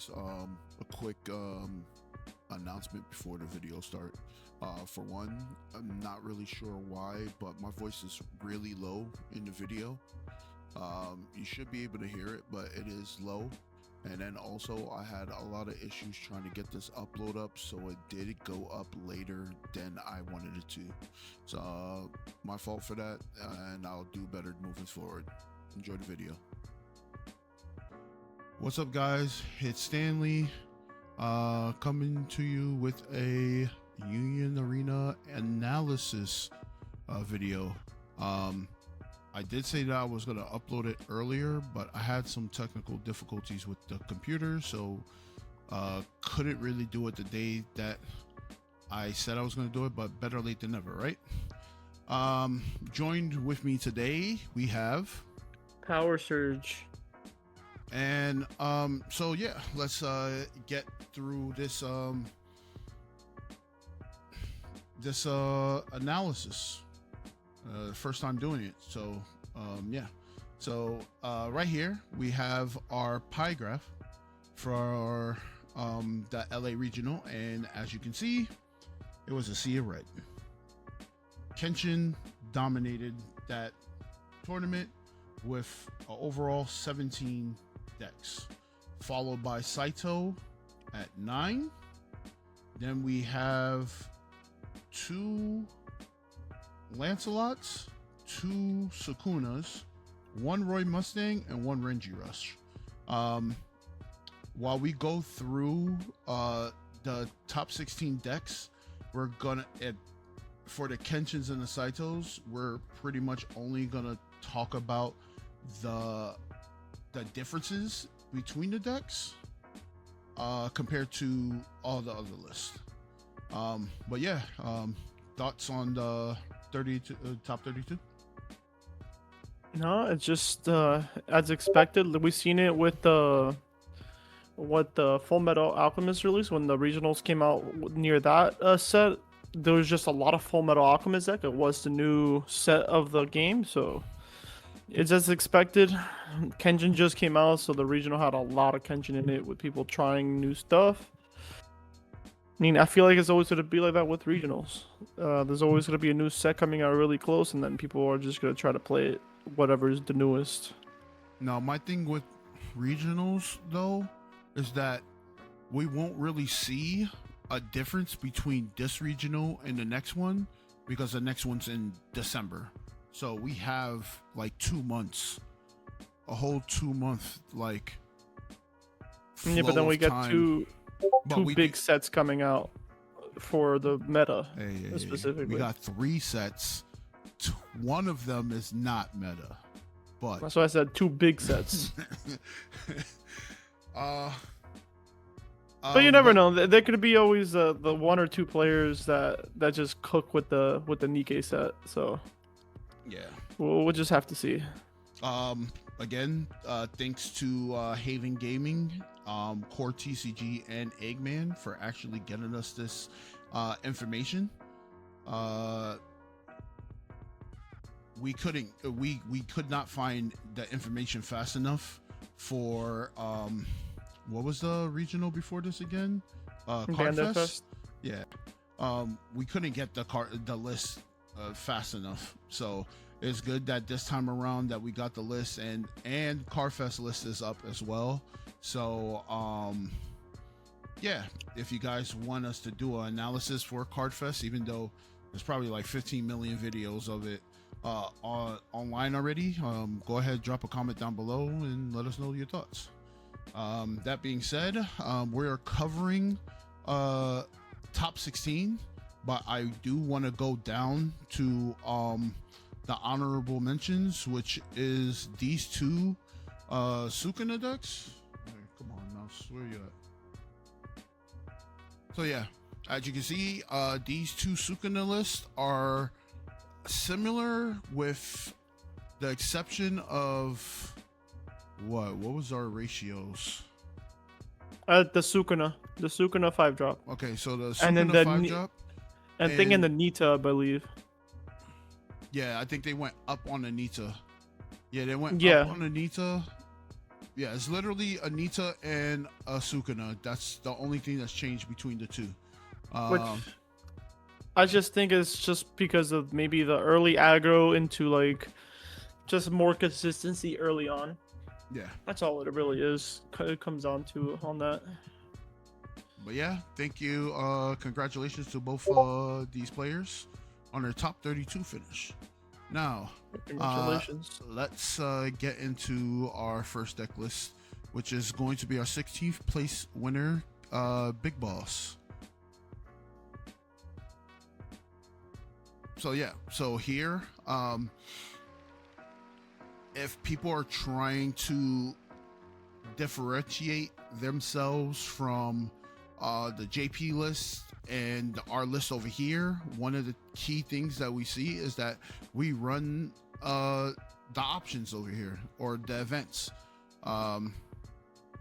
guys. A quick announcement before the video start. For one, I'm not really sure why, but my voice is really low in the video. You should be able to hear it, but it is low. And then also, I had a lot of issues trying to get this upload up, so it did go up later than I wanted it to. So, my fault for that, and I'll do better moving forward. Enjoy the video. What's up, guys? It's Stanley, coming to you with a Union Arena analysis video. I did say that I was going to upload it earlier, but I had some technical difficulties with the computer, so couldn't really do it the day that I said I was going to do it, but better late than never, right? Joined with me today, we have Power Serg. And so yeah, let's get through this analysis. First time doing it, so yeah. So right here we have our pie graph for the LA regional, and as you can see, it was a sea of red. Kenshin dominated that tournament with an overall 17 decks, followed by Saito at 9. Then we have 2 Lancelots, 2 Sukunas, 1 Roy Mustang, and 1 Renji Rush. While we go through the top 16 decks, we're gonna for the Kenshins and the Saitos, we're pretty much only gonna talk about the differences between the decks compared to all the other lists. But yeah, thoughts on the top 32? No, it's just as expected. We've seen it with the Full Metal Alchemist release when the regionals came out near that set. There was just a lot of Full Metal Alchemist deck. It was the new set of the game, so it's as expected. Kenshin just came out, so the regional had a lot of Kenshin in it with people trying new stuff. I mean, I feel like it's always going to be like that with regionals. There's always going to be a new set coming out really close, and then people are just going to try to play it, whatever is the newest. Now, my thing with regionals, though, is that we won't really see a difference between this regional and the next one, because the next one's in December. So we have like 2 months, a whole 2 month, like, Yeah, but then we get time. two big sets coming out for the meta specifically. We got 3 sets. One of them is not meta, but that's why I said 2 big sets. But you never know. There could be always the 1 or 2 players that just cook with the Nikkei set. So yeah, we'll just have to see. Again, thanks to Haven Gaming, Core TCG, and Eggman for actually getting us this information. We could not find the information fast enough for what was the regional before this again? Cardfest. Yeah. We couldn't get the list fast enough, so it's good that this time around that we got the list, and Cardfest list is up as well. So yeah, if you guys want us to do an analysis for Cardfest, even though there's probably like 15 million videos of it online already, go ahead, drop a comment down below and let us know your thoughts. That being said, we're covering top 16, but I do want to go down to the honorable mentions, which is these 2 Sukuna decks. Hey, come on, mouse, where you at? So yeah, as you can see, these 2 Sukuna lists are similar, with the exception of what was our ratios? The Sukuna 5-drop. Okay, so the Sukuna and then the 5-drop, and thing in the Nita, I believe. Yeah, I think they went up on the Nita. Yeah, they went Yeah. up on the Nita. Yeah, it's literally Anita and Sukuna. That's the only thing that's changed between the two. Which I just think it's just because of maybe the early aggro into like just more consistency early on. Yeah. That's all it really is. It comes down to on that. But yeah, thank you. Congratulations to both these players on their top 32 finish. Now, congratulations. Let's get into our first deck list, which is going to be our 16th place winner, Big Boss. So yeah, so here, if people are trying to differentiate themselves from the JP list and our list over here, one of the key things that we see is that we run the options over here, or the events.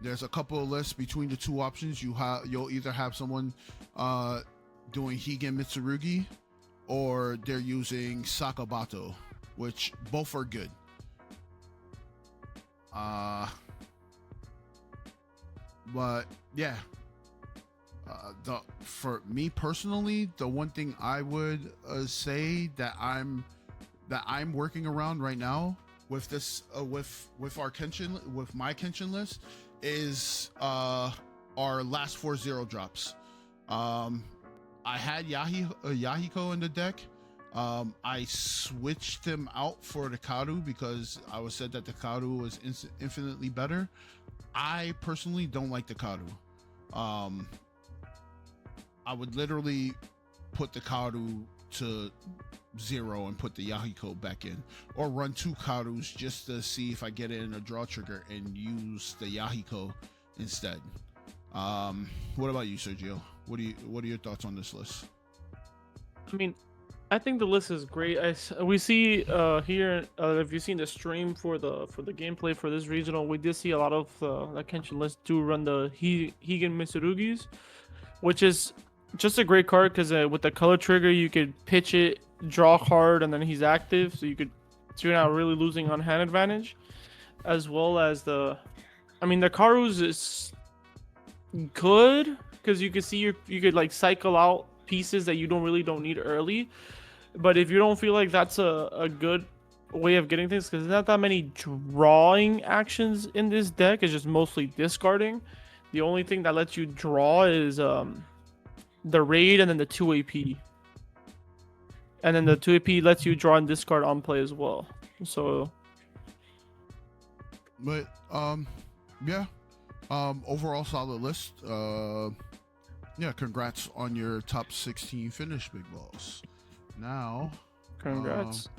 There's a couple of lists between the two options. You'll either have someone doing Higen Mitsurugi, or they're using Sakabato, which both are good. But yeah, for me personally, the one thing I would say that I'm working around right now with this with our Kenshin, with my Kenshin list, is our last 4 0 drops. I had Yahiko in the deck. I switched him out for the Karu because I was said that the Karu was infinitely better. I personally don't like the Karu. I would literally put the Karu to 0 and put the Yahiko back in, or run 2 Karus just to see if I get it in a draw trigger and use the Yahiko instead. What about you, Sergio? What are your thoughts on this list? I mean, I think the list is great. We see here, if you've seen the stream for the gameplay for this regional, we did see a lot of the Kenshin list do run the Higen Mitsurugis, which is just a great card because with the color trigger you could pitch it, draw a card, and then he's active, so you're not really losing on hand advantage, as well as the Karus is good because you could see you could like cycle out pieces that you don't need early. But if you don't feel like that's a good way of getting things, because there's not that many drawing actions in this deck, it's just mostly discarding. The only thing that lets you draw is the raid and then the 2 AP. And then the 2 AP lets you draw and discard on play as well. So but yeah. Overall solid list. Yeah, congrats on your top 16 finish, Big Boss. Now, congrats.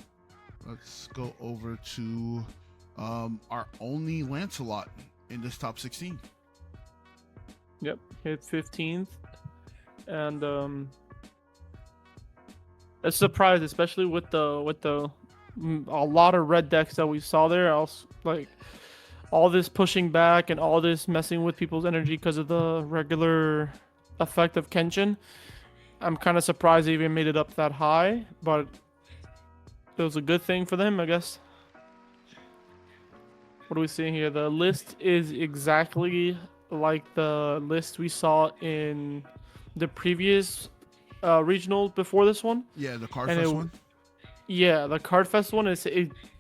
Let's go over to our only Lancelot in this top 16. Yep, hit 15th, and a surprise, especially with the a lot of red decks that we saw there. Else, like all this pushing back and all this messing with people's energy because of the regular effect of Kenshin. I'm kind of surprised they even made it up that high, but it was a good thing for them, I guess. What do we see here? The list is exactly like the list we saw in the previous regional before this one. Yeah, the Card Fest one. Yeah, the Card Fest one is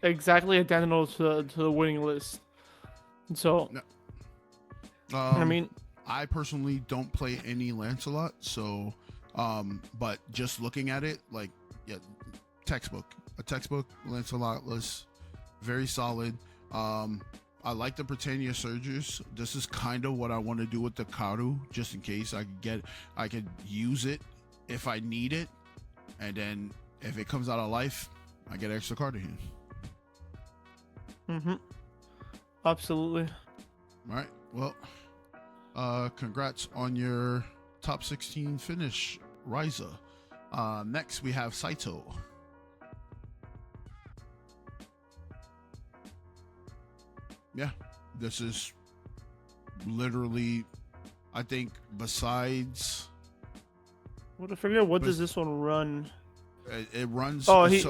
exactly identical to the winning list. So, I mean, I personally don't play any Lancelot, so but just looking at it, like, yeah, a textbook Lancelot list, very solid. I like the Britannia Surgers. This is kind of what I want to do with the Karu, just in case I could use it if I need it, and then if it comes out of life, I get extra card in here. Absolutely. All right. Well, congrats on your top 16 finish, Ryza. Next we have Saito. Yeah, this is literally, I think, besides. What I forget. What does this one run? It runs. Oh, it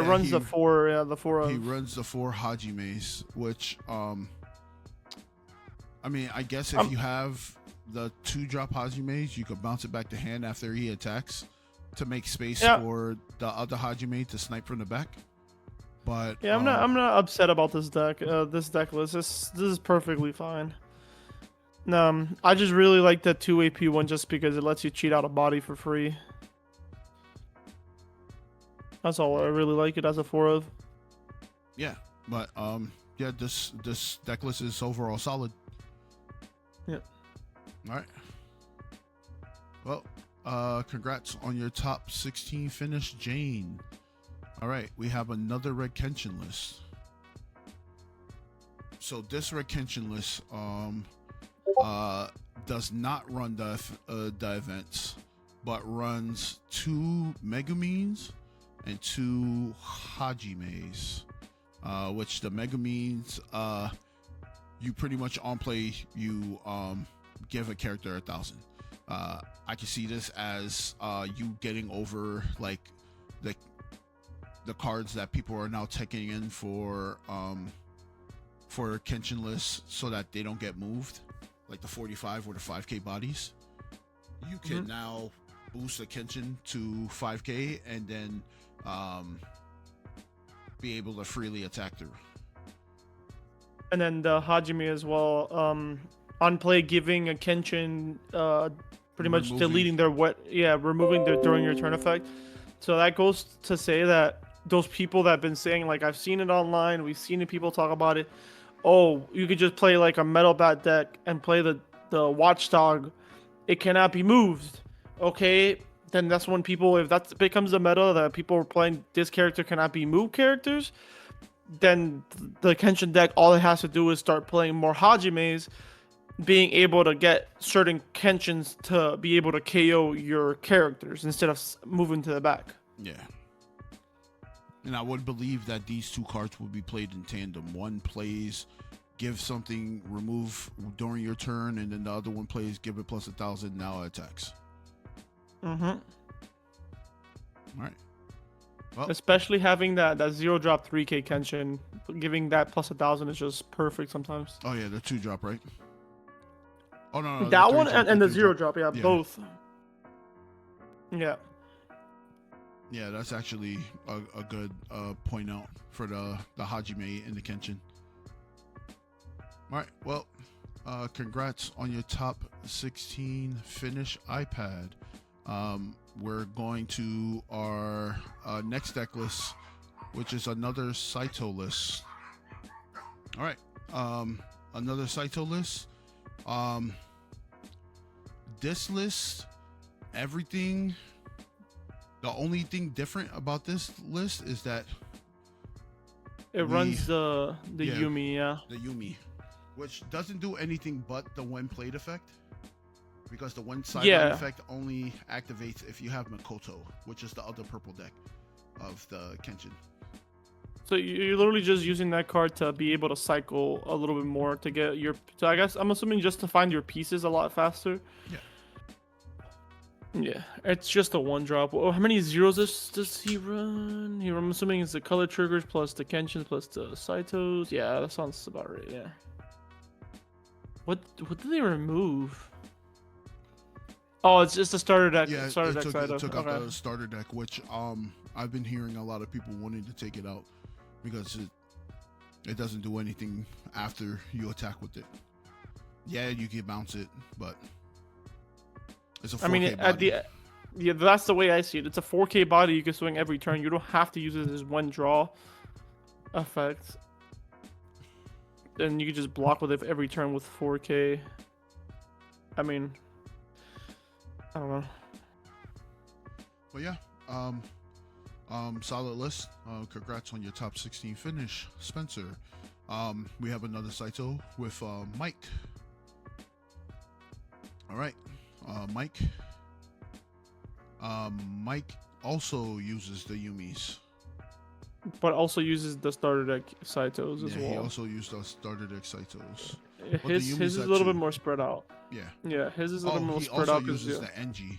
runs the 4. Yeah, the 4. He runs the 4 Hajimes, which I mean, I guess if you have the 2-drop Hajimes, you could bounce it back to hand after he attacks to make space for the other Hajime to snipe from the back. But yeah, I'm not upset about this deck. This deck list. This is perfectly fine. I just really like the 2 AP one just because it lets you cheat out a body for free. That's all I really like it as a 4 of. Yeah, but yeah, this deck list is overall solid. Yep. All right. Well, congrats on your top 16 finish, Jane. All right, we have another Red Kenshin list. So this Red Kenshin list does not run the events, but runs 2 Megumines and 2 Hajimes, which the Megumines, you pretty much on play, you give a character 1,000. I can see this as you getting over like the cards that people are now taking in for Kenshin lists so that they don't get moved, like the 45 or the 5k bodies. You can now boost the Kenshin to 5k and then be able to freely attack through. And then the Hajime as well. On play, giving a Kenshin, pretty much deleting their removing their during your turn effect. So that goes to say that those people that have been saying, like, I've seen it online, we've seen it, people talk about it. Oh, you could just play like a Metal Bat deck and play the Watchdog. It cannot be moved. Okay, then that's when people, if that becomes a meta that people are playing, this character cannot be moved characters, then the Kenshin deck, all it has to do is start playing more Hajimes, being able to get certain Kenshins to be able to KO your characters instead of moving to the back. Yeah. And I would believe that these 2 cards would be played in tandem. One plays give something, remove during your turn, and then the other one plays give it plus 1,000, now it attacks. All right. Well, especially having that 0-drop 3k Kenshin, giving that plus 1,000 is just perfect sometimes. Oh yeah, the 2-drop, right? Oh no, that one and the 0-drop, yeah, both. Yeah. Yeah, that's actually a good point out for the Hajime and the Kenshin. All right, well, congrats on your top 16 finish iPad. We're going to our next deck list, which is another Saito list. All right, another Saito list. This list, everything. The only thing different about this list is that it runs the Yumi, the Yumi, which doesn't do anything but the when played effect, because the one sideline effect only activates if you have Makoto, which is the other purple deck of the Kenshin. So you're literally just using that card to be able to cycle a little bit more to get your. So I guess I'm assuming just to find your pieces a lot faster. Yeah. Yeah, it's just a 1-drop. Oh, how many zeros does he run? I'm assuming it's the color triggers plus the Kenshin plus the Saitos. Yeah, that sounds about right. Yeah. What did they remove? Oh, it's just a starter deck. Yeah, starter deck. It took out the starter deck, which I've been hearing a lot of people wanting to take it out because it doesn't do anything after you attack with it. Yeah, you can bounce it, but it's a 4K body. Yeah, that's the way I see it. It's a 4K body you can swing every turn. You don't have to use it as one draw effect. And you can just block with it every turn with 4K. I mean, I don't know. But yeah, solid list. Congrats on your top 16 finish, Spencer. We have another Saito with Mike. All right. Mike also uses the Yumis, but also uses the starter deck Saitos as well. He also used the starter deck Saitos. His is a little bit more spread out. Yeah, his is a little more spread He out. also uses the NG,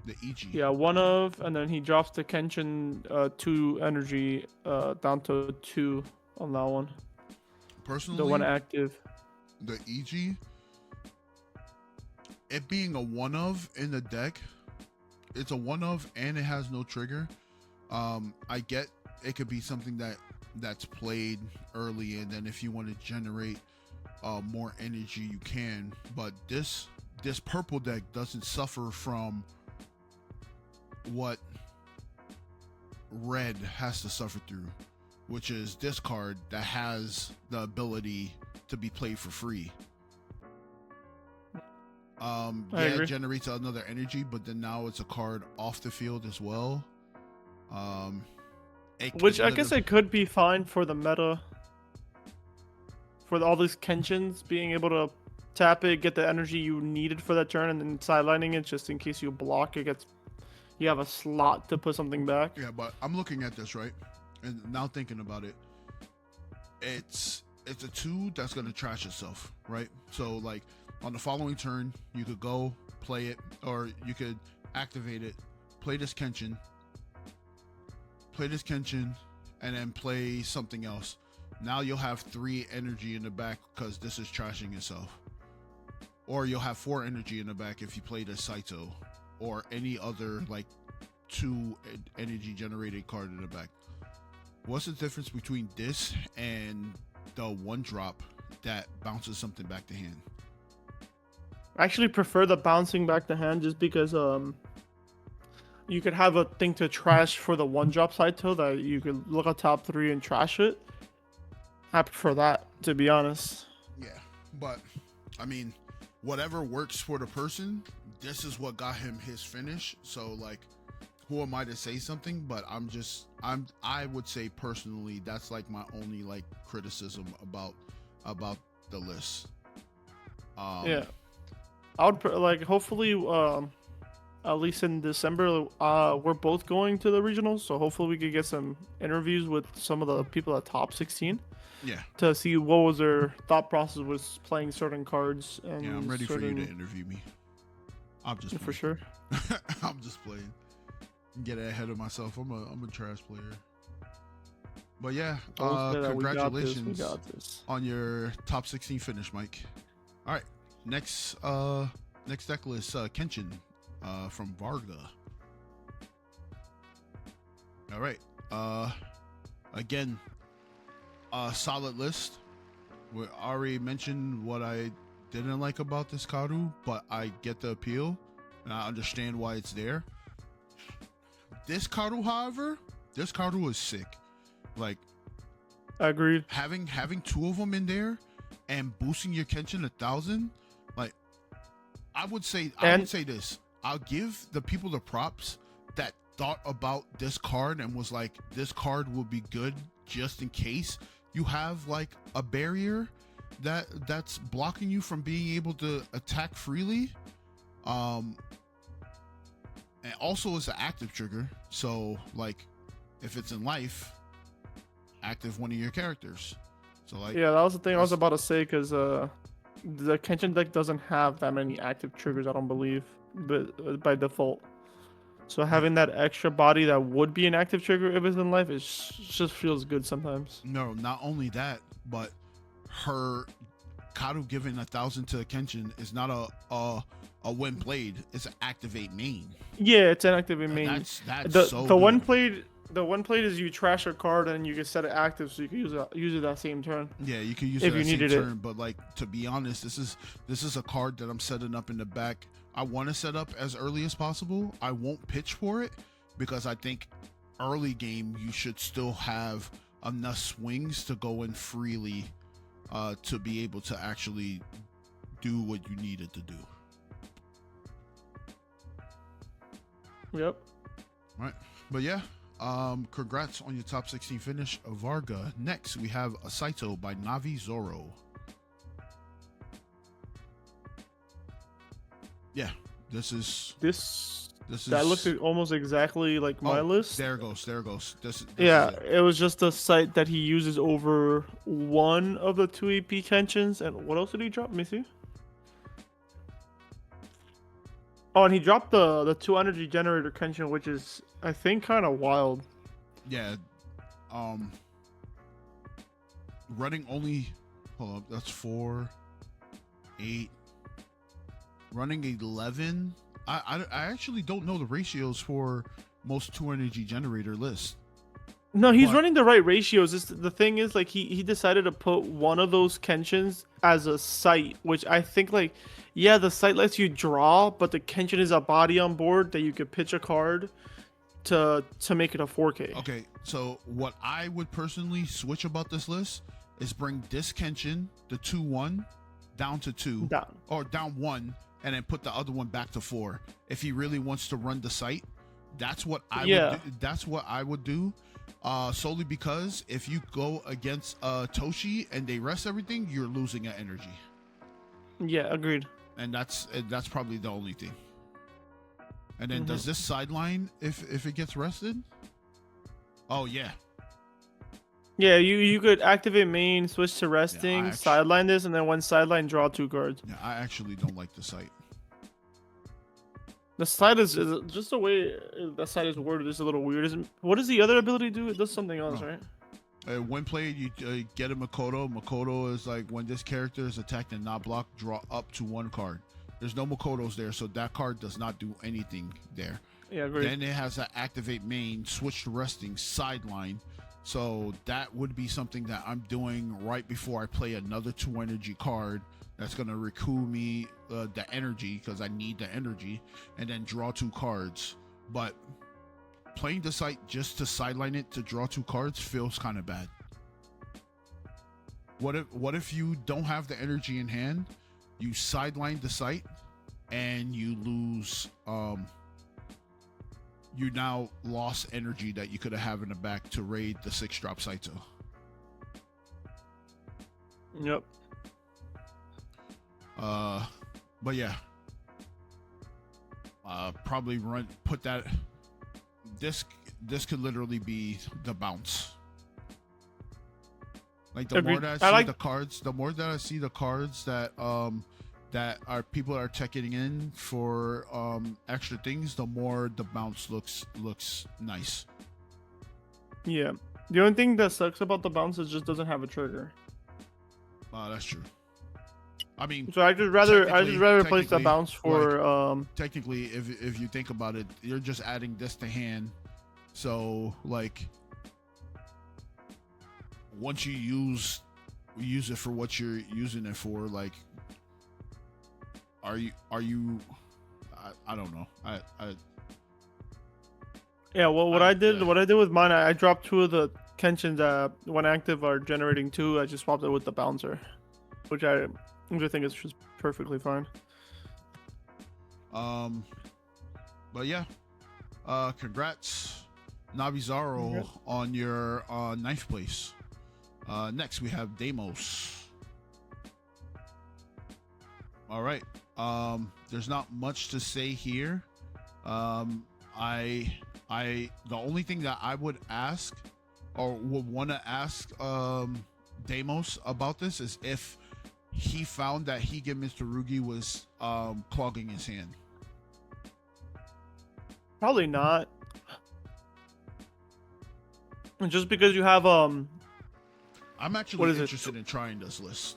the EG. Yeah, 1 of, and then he drops the Kenshin 2 energy down to 2 on that one. Personally, the one active. The EG it being a one of in the deck, it's a one of and it has no trigger. I get it could be something that's played early, and then if you want to generate more energy, you can. But this purple deck doesn't suffer from what red has to suffer through, which is this card that has the ability to be played for free. It generates another energy, but then now it's a card off the field as well. Which I guess it could be fine for the meta. For all these Kenshins, being able to tap it, get the energy you needed for that turn, and then sidelining it just in case you block, you have a slot to put something back. Yeah, but I'm looking at this, right? And now thinking about it, it's a 2 that's gonna trash itself, right? So like on the following turn, you could go play it, or you could activate it, play this Kenshin, and then play something else. Now you'll have 3 energy in the back because this is trashing itself. Or you'll have 4 energy in the back if you played a Saito or any other like 2 energy generated card in the back. What's the difference between this and the 1-drop that bounces something back to hand? I actually prefer the bouncing back to hand just because you could have a thing to trash for the 1-drop Saito that you could look at top 3 and trash it. I prefer that, to be honest. Yeah, but I mean, whatever works for the person, this is what got him his finish. So like, who am I to say something? But I would say personally, that's like my only like criticism about the list. Yeah, I would like hopefully at least in December we're both going to the regionals, so hopefully we could get some interviews with some of the people at top 16. Yeah. To see what was their thought process was playing certain cards. And yeah, I'm ready for you to interview me. I'm just playing. For sure. I'm just playing. Get ahead of myself. I'm a trash player. But yeah, congratulations on your top 16 finish, Mike. All right, next deck list, Kenshin from Varga. All right, again, a solid list. We already mentioned what I didn't like about this Karu, but I get the appeal and I understand why it's there. This Karu, however, is sick. Like, agreed. Having 2 of them in there and boosting your Kenshin 1,000, like, I would say this. I'll give the people the props that thought about this card and was like, this card will be good just in case you have like a barrier that's blocking you from being able to attack freely. And also it's an active trigger, so like if it's in life, active one of your characters. So like, yeah, that was the thing I was about to say, because the Kenshin deck doesn't have that many active triggers, I don't believe, but by default. So having that extra body that would be an active trigger if it's in life, it just feels good sometimes. No, not only that, but her Karu giving 1,000 to a Kenshin is not a when played. It's an activate main. Yeah, it's an activate main. That's the so the good. one played is you trash a card and you can set it active, so you can use it that same turn. Yeah, you can use it that same turn. But like, to be honest, this is a card that I'm setting up in the back. I want to set up as early as possible. I won't pitch for it because I think early game you should still have enough swings to go in freely to be able to actually do what you needed to do. Yep. Right. But yeah, congrats on your top 16 finish, Varga. Next, we have a Saito by Navi Zoro. Yeah, this that looks almost exactly like my list. There it goes. This yeah, it was just a site that he uses over one of the 2 AP Kenshins. And what else did he drop? Let me see. Oh, and he dropped the 2 energy generator Kenshin, which is, I think, kind of wild. Yeah. Running only, hold up, that's 4, 8, running 11. I actually don't know the ratios for most 2 energy generator lists. No, he's running the right ratios. The thing is, like, he decided to put one of those Kenshins as a sight, which I think, like, yeah, the sight lets you draw, but the Kenshin is a body on board that you could pitch a card to make it a 4K. Okay, so what I would personally switch about this list is bring this Kenshin, the 2-1, down to 2, or down 1, and then put the other one back to 4. If he really wants to run the sight, that's what I would do. That's what I would do. Solely because if you go against Toshi and they rest everything, you're losing an energy. Yeah, agreed. And that's probably the only thing. And then does this sideline if it gets rested? Oh yeah. Yeah, you could activate main, switch to resting, sideline this, and then when sideline, draw 2 cards. Yeah, I actually don't like the sight. The side is just the way that side is worded is a little weird. What does the other ability do? It does something else, right? When played, you get a Makoto. Makoto is like when this character is attacked and not blocked, draw up to 1 card. There's no Makotos there, so that card does not do anything there. Yeah, agreed. Then it has to activate main, switch to resting, sideline. So that would be something that I'm doing right before I play another 2 energy card. That's going to recoup me the energy because I need the energy, and then draw 2 cards. But playing the site just to sideline it to draw 2 cards feels kind of bad. What if you don't have the energy in hand, you sideline the site, and you lose, you now lost energy that you could have in the back to raid the 6-drop Saito. Yep. But yeah, probably put that. This could literally be the bounce. Like the more that I see the cards, the more that I see the cards that that our people are checking in for extra things, the more the bounce looks nice. Yeah, the only thing that sucks about the bounce is it just doesn't have a trigger. That's true. I mean, so I just rather replace the bounce for like, technically, if you think about it, you're just adding this to hand. So like, once you use it for what you're using it for, like, are you? I don't know. Yeah. Well, what I did with mine, I dropped 2 of the Kenshins that when active are generating 2. I just swapped it with the bouncer, which I think is just perfectly fine. But yeah, congrats, Nabizaro, on your 9th place. Next we have Deimos. All right. There's not much to say here. The only thing that I would ask or would want to ask Deimos about this is if he found that Hige Mitsurugi was clogging his hand. Probably not. And just because you have I'm actually interested in trying this list.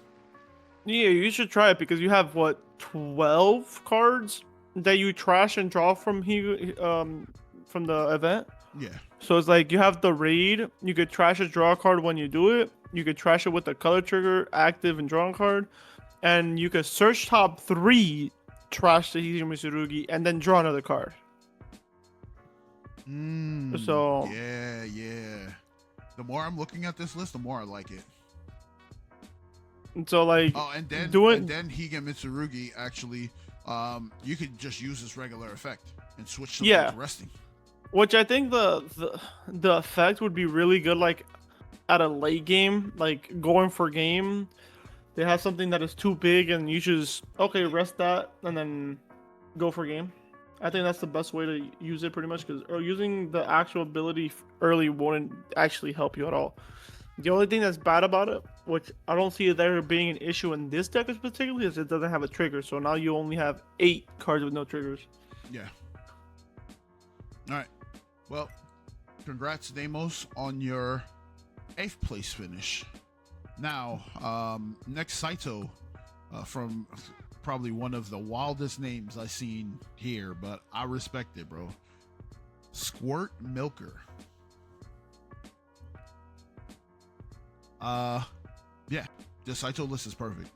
Yeah, you should try it because you have 12 cards that you trash and draw from the event. Yeah. So it's like you have the raid. You could trash a draw card when you do it. You could trash it with the color trigger, active and drawn card, and you could search top 3, trash the Hige Mitsurugi, and then draw another card. So yeah. The more I'm looking at this list, the more I like it. So like, and then Hige Mitsurugi actually, you could just use this regular effect and switch to resting. Which I think the effect would be really good, like at a late game, like going for game. They have something that is too big, and you just rest that and then go for game. I think that's the best way to use it, pretty much, because using the actual ability early wouldn't actually help you at all. The only thing that's bad about it, which I don't see there being an issue in this deck particularly, is it doesn't have a trigger. So now you only have 8 cards with no triggers. Yeah. All right. Well, congrats, Deimos, on your 8th place finish. Now, next Saito from probably one of the wildest names I've seen here, but I respect it, bro. Squirt Milker. Yeah, the Saito list is perfect.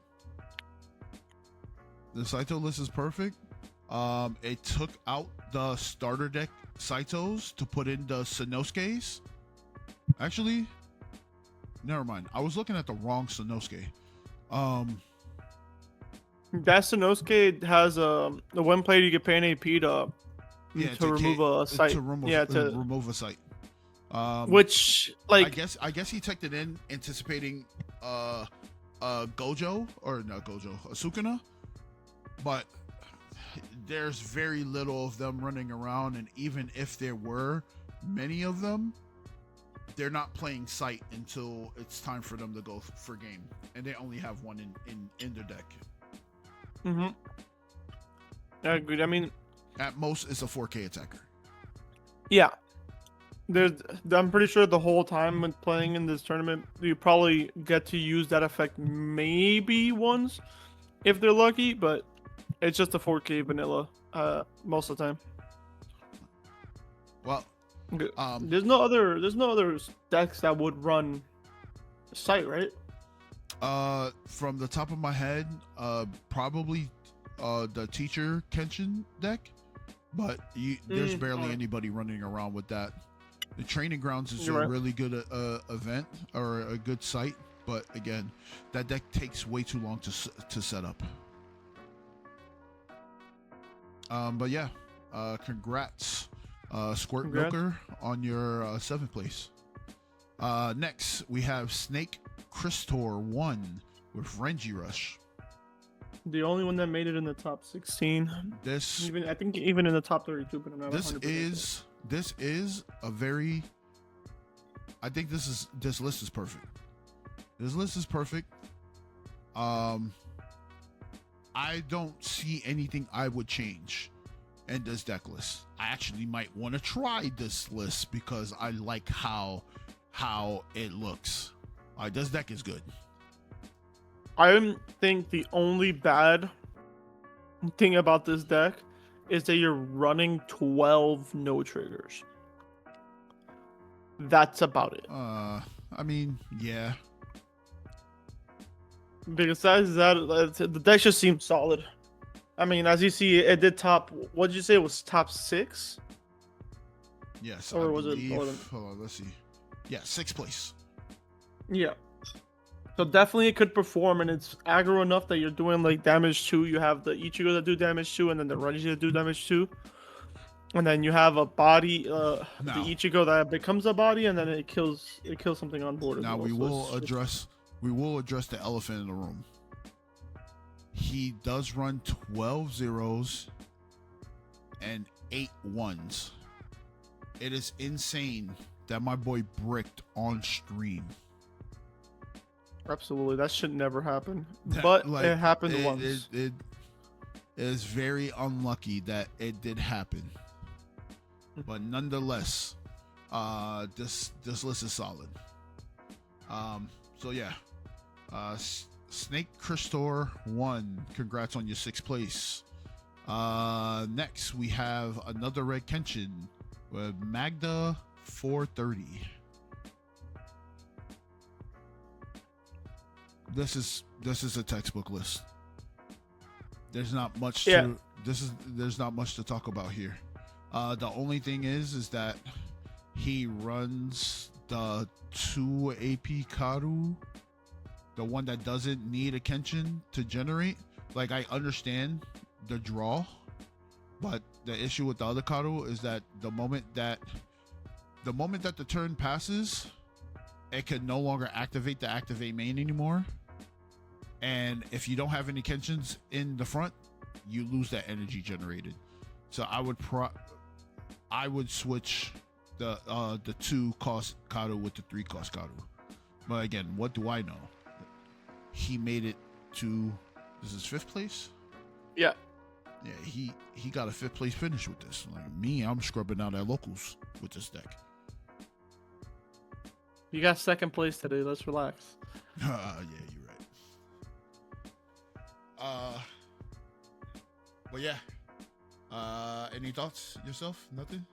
It took out the starter deck Saitos to put in the Sanosuke's. Actually, never mind. I was looking at the wrong Sanosuke. That Sanosuke has the one player you can pay an AP to remove a site. To remove a site. Which, like, I guess he teched it in anticipating Gojo, or not Gojo, Asukuna, but there's very little of them running around, and even if there were many of them, they're not playing site until it's time for them to go for game, and they only have one in their deck. Mm-hmm. I agree. I mean, at most it's a 4K attacker. Yeah. I'm pretty sure the whole time when playing in this tournament, you probably get to use that effect maybe once, if they're lucky, but it's just a 4K vanilla most of the time. Well, there's no other decks that would run site, right? From the top of my head, probably the teacher Kenshin deck, but there's barely anybody running around with that. The training grounds is really good event or a good site, but again, that deck takes way too long to set up. But yeah, congrats, Squirt Milker, on your 7th place. Next we have Snake Crystor 1 with Renji Rush. The only one that made it in the top 16. I think even in the top 32, but I'm not 100%. This is a very. I think this list is perfect. This list is perfect. I don't see anything I would change in this deck list. I actually might want to try this list because I like how it looks. This deck is good. I think the only bad thing about this deck is that you're running 12 no triggers. That's about it. I mean, yeah. Besides that, the deck just seems solid. I mean, as you see, it did top. What did you say it was top 6? Yes. Or was it more than? Hold on, let's see. Yeah, 6th place. Yeah. So definitely it could perform, and it's aggro enough that you're doing like damage 2. You have the Ichigo that do damage 2, and then the Renji that do damage 2. And then you have a body, the Ichigo that becomes a body, and then it kills something on board. Now we will address the elephant in the room. He does run 12 zeros and 8 ones. It is insane that my boy bricked on stream. Absolutely, that should never happen. But it happened once. It is very unlucky that it did happen. But nonetheless, this list is solid. So yeah, Snake Crystor 1, congrats on your 6th place. Next we have another Red Kenshin with Magda 430. This is a textbook list. There's not much there's not much to talk about here. The only thing is that he runs the 2 AP Karu, the one that doesn't need a Kenshin to generate. Like, I understand the draw, but the issue with the other Karu is that the moment that the turn passes, it can no longer activate the activate main anymore. And if you don't have any Kenshins in the front, you lose that energy generated. So I would switch the 2 cost Karu with the 3 cost Karu. But again, what do I know? He made it to, this is 5th place? Yeah. Yeah, he got a 5th place finish with this. Like me, I'm scrubbing out at locals with this deck. You got 2nd place today. Let's relax. Yeah, you're right. But yeah, any thoughts yourself? Nothing.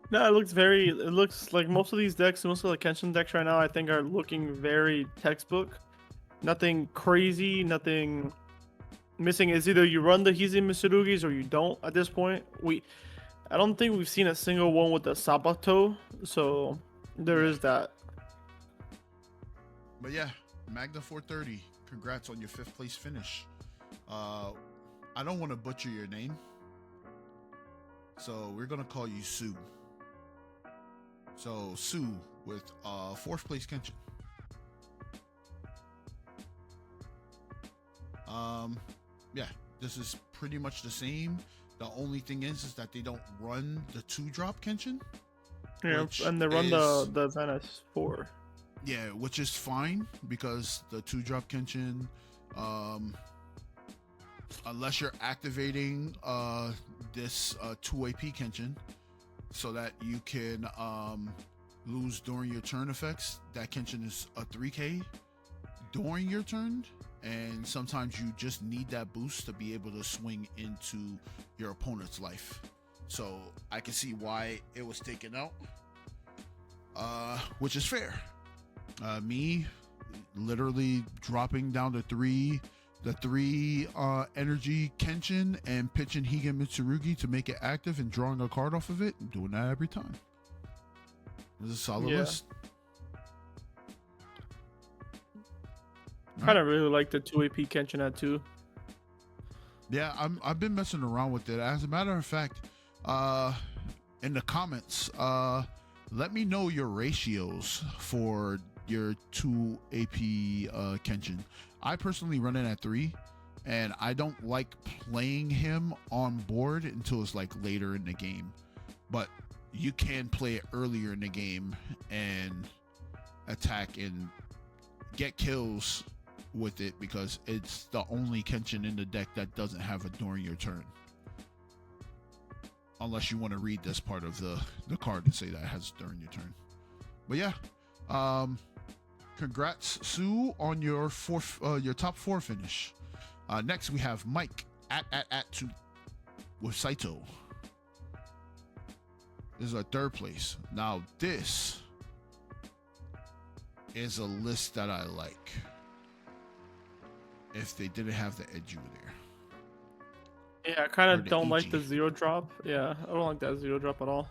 No, it looks like most of these decks, most of the Kenshin decks right now, I think are looking very textbook. Nothing crazy, nothing missing. Is either you run the Hizi Mitsurugis or you don't at this point. I don't think we've seen a single one with the Sabato, so there is that. But yeah, Magna 430, congrats on your 5th place finish. I don't want to butcher your name, so we're gonna call you Sue. So Sue with 4th place Kenshin. Yeah, this is pretty much the same. The only thing is that they don't run the 2-drop Kenshin. Yeah, and they run the Venice 4. Yeah, which is fine because the 2-drop Kenshin, unless you're activating this 2 AP Kenshin so that you can lose during your turn effects, that Kenshin is a 3k during your turn, and sometimes you just need that boost to be able to swing into your opponent's life. So I can see why it was taken out, which is fair. Me literally dropping down to the 3 energy Kenshin and pitching Higen Mitsurugi to make it active and drawing a card off of it. I'm doing that every time. This is a solid list. I kind of really like the 2 AP Kenshin at 2. Yeah, I've been messing around with it. As a matter of fact, in the comments, let me know your ratios for your 2 AP Kenshin. I personally run it at 3, and I don't like playing him on board until it's like later in the game. But you can play it earlier in the game and attack and get kills with it because it's the only Kenshin in the deck that doesn't have a during your turn. Unless you want to read this part of the card and say that it has during your turn. But yeah, congrats, Sue, on your top 4 finish. Next we have Mike at 2 with Saito. This is our 3rd place. Now this is a list that I like. If they didn't have the Edu there. Yeah, I kind of don't like the 0 drop. Yeah, I don't like that 0 drop at all.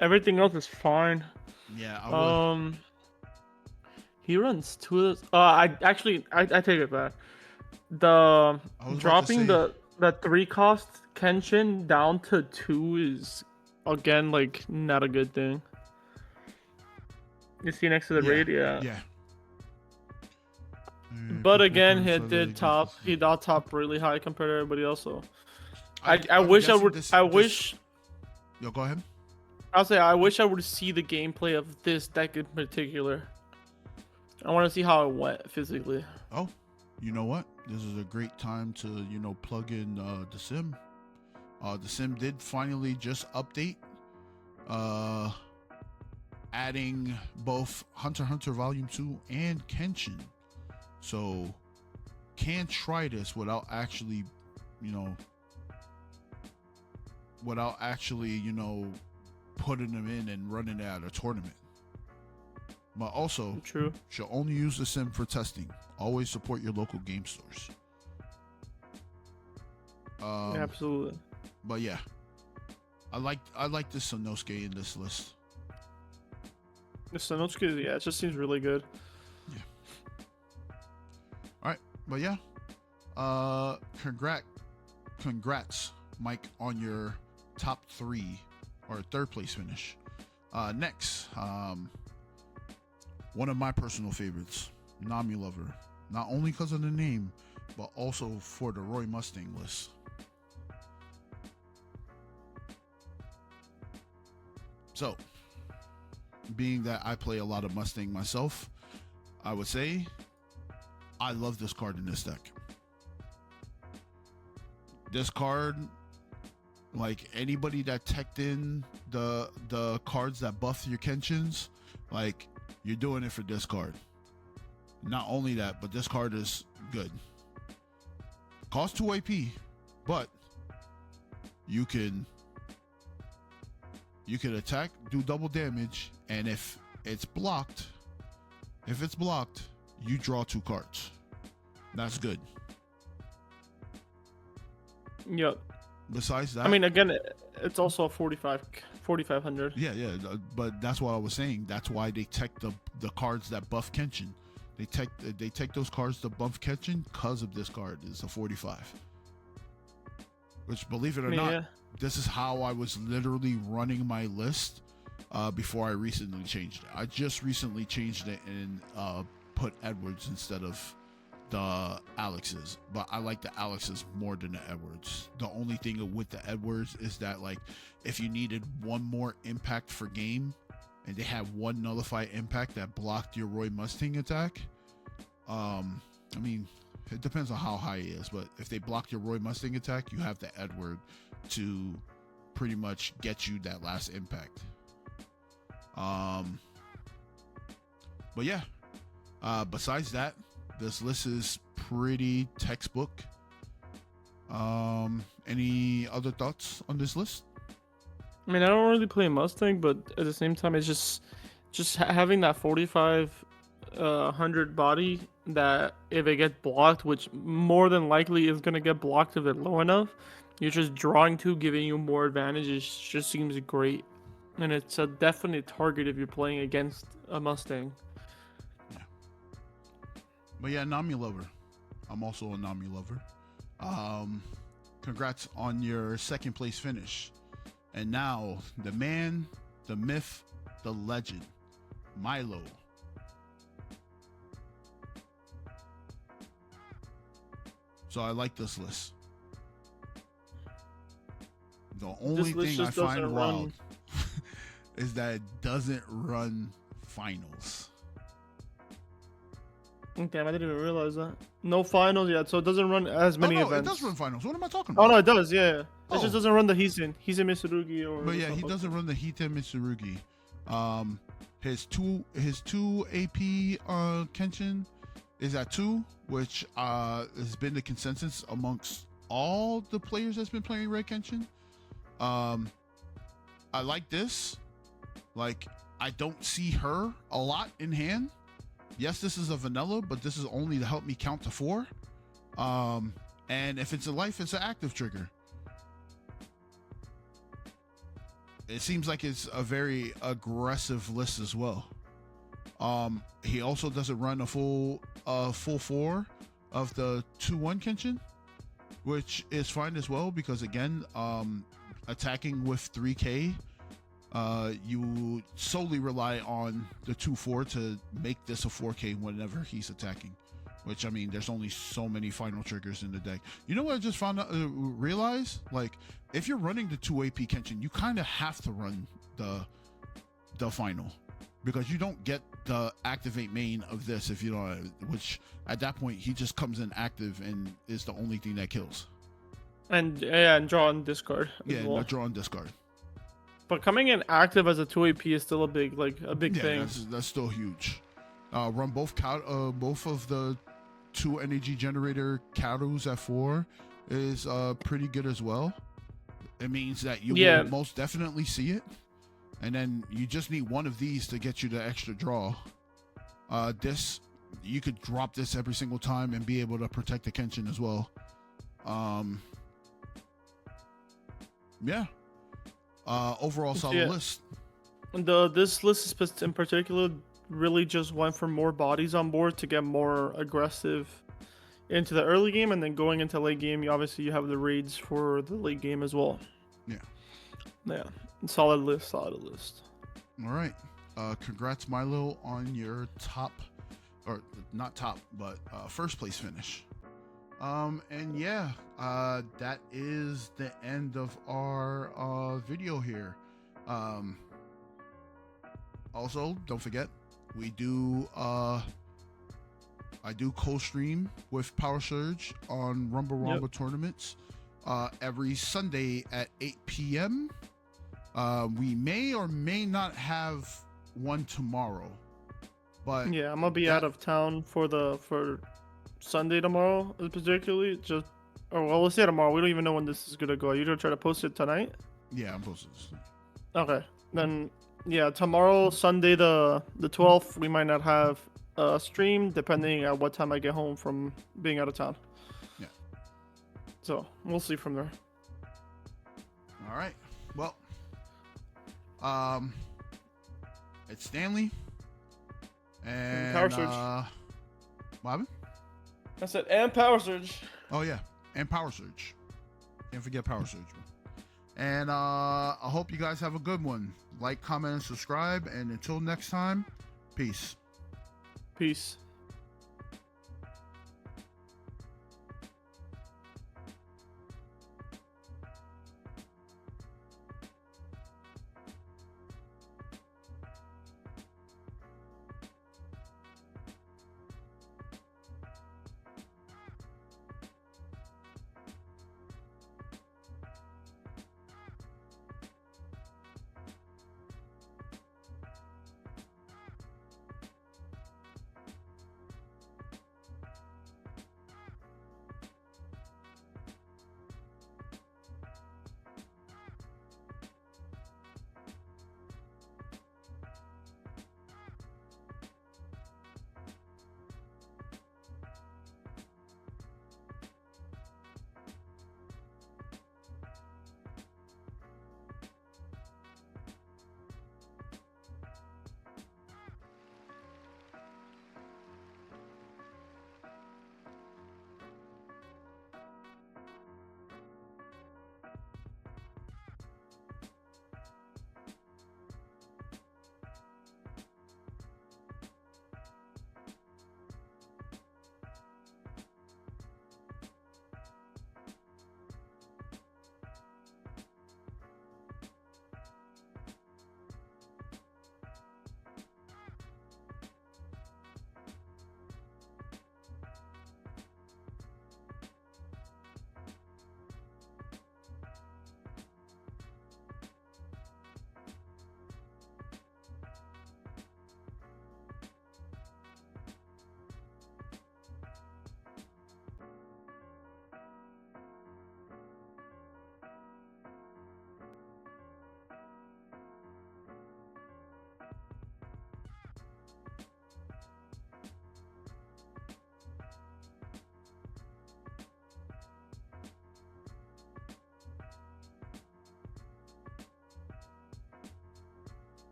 Everything else is fine. Yeah, I would. He runs 2 of those. I take it back. The dropping the 3 cost Kenshin down to 2 is again like not a good thing. You see next to the raid, yeah. But again, he did top really high compared to everybody else. So I wish. Yo, go ahead. I'll say I wish I would see the gameplay of this deck in particular. I want to see how it went physically. Oh, you know what? This is a great time to plug in the sim. The sim did finally just update, adding both Hunter x Hunter Volume 2 and Kenshin. So can't try this without actually putting them in and running it at a tournament. But also, true, should only use the sim for testing. Always support your local game stores. Absolutely. But yeah, I like this Sanosuke in this list. The Sanosuke, yeah, it just seems really good. Yeah. All right, but yeah, congrats, Mike, on your top 3 or 3rd place finish. Next, one of my personal favorites, Nami Lover, not only because of the name, but also for the Roy Mustang list. So, being that I play a lot of Mustang myself, I would say I love this card in this deck. This card, like anybody that teched in the cards that buff your Kenshins, like you're doing it for this card. Not only that, but this card is good. costs 2 AP, but you can attack, do double damage, and if it's blocked, you draw 2 cards. That's good. Yep. Besides that, I mean, again, it's also a 4,500. Yeah, but that's what I was saying. That's why they tech the cards that buff Kenshin. They take those cards to buff Kenshin because of this card. It's a 45. Which, believe it or not, this is how I was literally running my list before I recently changed it. I just recently changed it and put Edwards instead of the Alexes, but I like the Alexes more than the Edwards. The only thing with the Edwards is that, like, if you needed one more impact for game and they had one nullified impact that blocked your Roy Mustang attack, I mean, it depends on how high he is, but if they block your Roy Mustang attack, you have the Edward to pretty much get you that last impact. But yeah, besides that, this list is pretty textbook. Any other thoughts on this list? I mean, I don't really play Mustang, but at the same time, it's just having that 4,500 body that if it gets blocked, which more than likely is gonna get blocked if it's low enough, you're just drawing 2, giving you more advantages. Just seems great, and it's a definite target if you're playing against a Mustang. But yeah, Nami lover. I'm also a Nami lover. Congrats on your 2nd place finish. And now the man, the myth, the legend, Milo. So I like this list. The only thing I find wild is that it doesn't run finals. Damn, I didn't even realize that. No finals yet, so it doesn't run as many events. It does run finals. What am I talking about? Oh no, it does. Yeah, it just doesn't run the Hisen Mitsurugi or. But yeah, he doesn't run the Hiten Mitsurugi. His two AP Kenshin is at 2, which has been the consensus amongst all the players that's been playing Red Kenshin. I like this. Like, I don't see her a lot in hand. Yes, this is a vanilla, but this is only to help me count to 4. And if it's a life, it's an active trigger. It seems like it's a very aggressive list as well. He also doesn't run a full 4 of the 2-1 Kenshin, which is fine as well because, again, attacking with 3K, you solely rely on the 2-4 to make this a 4K whenever he's attacking. Which, I mean, there's only so many final triggers in the deck. You know what I just found out, realize? Like, if you're running the 2 AP Kenshin, you kind of have to run the final. Because you don't get the activate main of this if you don't, which at that point, he just comes in active and is the only thing that kills. And draw and discard. Yeah, draw and discard. But coming in active as a 2 AP is still a big thing. That's still huge. Run both of the 2 energy generator Katus at 4 is pretty good as well. It means that you will most definitely see it, and then you just need one of these to get you the extra draw. This, you could drop this every single time and be able to protect the Kenshin as well. Overall solid list. This list in particular really just went for more bodies on board to get more aggressive into the early game, and then going into late game, you have the raids for the late game as well. Yeah, solid list. All right, congrats Milo on your top, or not top, but first place finish. And yeah, that is the end of our video here. Also, don't forget, we do I do co-stream with Power Serg on Rumble-rama tournaments every Sunday at 8 p.m. We may or may not have one tomorrow, but I'm gonna be out of town for Sunday tomorrow, particularly. Just Oh well, we'll see it tomorrow. We don't even know when this is gonna go. Are you gonna try to post it tonight? Yeah, I'm posting this. Okay. Then yeah, tomorrow, Sunday the 12th, we might not have a stream depending on what time I get home from being out of town. Yeah. So we'll see from there. All right. Well, it's Stanley and Power Surge. What happened? I said and Power Surge. Oh yeah, and Power Surge. Can't forget Power Surge. And I hope you guys have a good one. Like, comment, and subscribe. And until next time, peace. Peace.